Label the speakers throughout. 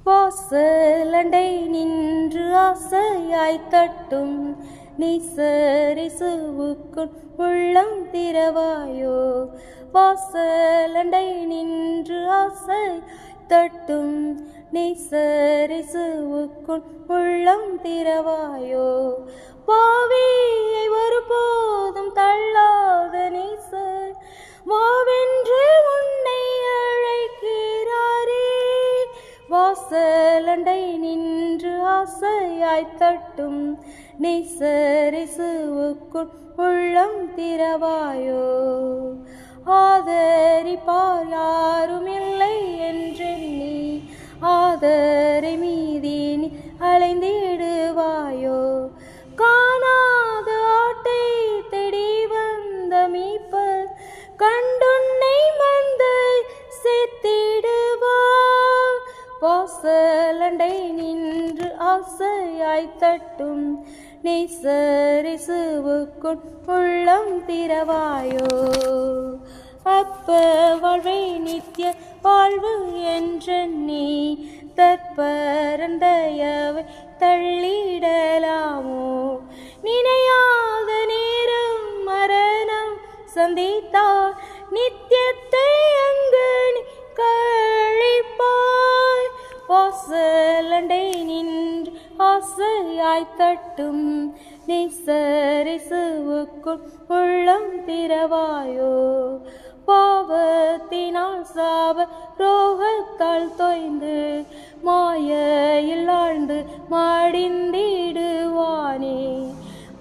Speaker 1: வாசலண்டை நின்று ஆசையாய் தட்டும் நீசரிசுவுக்குள் உள்ளம் திறவாயோ. வாசலண்டை நின்று ஆசை தட்டும் நீசரிசுவுக்குள் உள்ளம் திறவாயோ. பாவியை ஒருபோதும் தள்ளாத நீசர் வாவென்று உன்னை அழைக்கிறாரே. வாசலண்டை நின்று ஆசையாய் தட்டும் நீசரிசுவுக்குள் உள்ளம் திறவாயோ. ஆதரிப்பார் யாரும் இல்லை என்றெண்ணி ஆதரை மீதினி அலைந்திடுவாயோ. காணாத ஆட்டை தேடி வந்த மீட்பர் கண்டுன்னை மந்தை சேர்த்திடுவார். வாசலண்டை நின்று ஆசையாய் தட்டும் நீசரிசுவுக்குள் உள்ளம் திறவாயோ. அப்ப வாழ்வை நித்திய வாழ்வு என்றெண்ணி தற்பரந்தயவை தள்ளிடலாமோ. நினையாத நேரம் மரணம் சந்தித்தார் நித்தியத்தை அங்கு கழிப்பாய். வாசலண்டை நின்று ஆசையாய் தட்டும் நீசரிசுவுக்குள் உள்ளம் திறவாயோ. பாவத்தினால் சாப ரோகத்தால் தோய்ந்து மாயையில் ஆழ்ந்து மடிந்திடுவானே.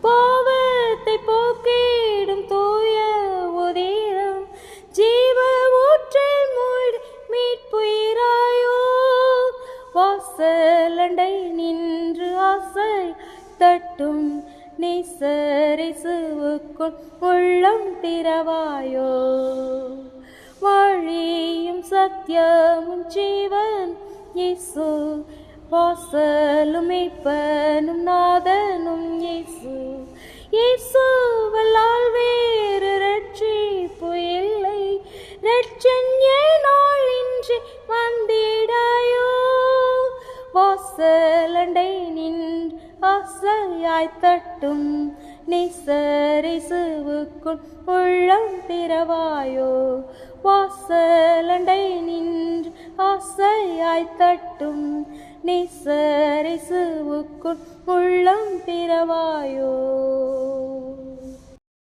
Speaker 1: பாவத்தை போக்கிடும் தூய உதிரம் ஜீவ ஊற்றில் மூழ்கி மீட்புயிராயோ. வாசலண்டை நின்று ஆசை தட்டும் நீசரிசுவுக்குள் உள்ளம் திறவாயோ. வழியும் சத்தியமும் ஜீவன் இயேசு வாசலும் மீட்பனும் நாதனும் இயேசு. இயேசுவல்லால் வேறு ரட்சிப்பு இல்லை. ரட்சண்ய நாள் இன்றி வந்திடாயோ. வாசலண்டை நின்று ஆசையாய் தட்டும் நீசரிசுவுக்குள் உள்ளம் திறவாயோ. வாசலண்டை நின்று ஆசையாய் தட்டும் நீசரிசுவுக்குள் உள்ளம் திறவாயோ.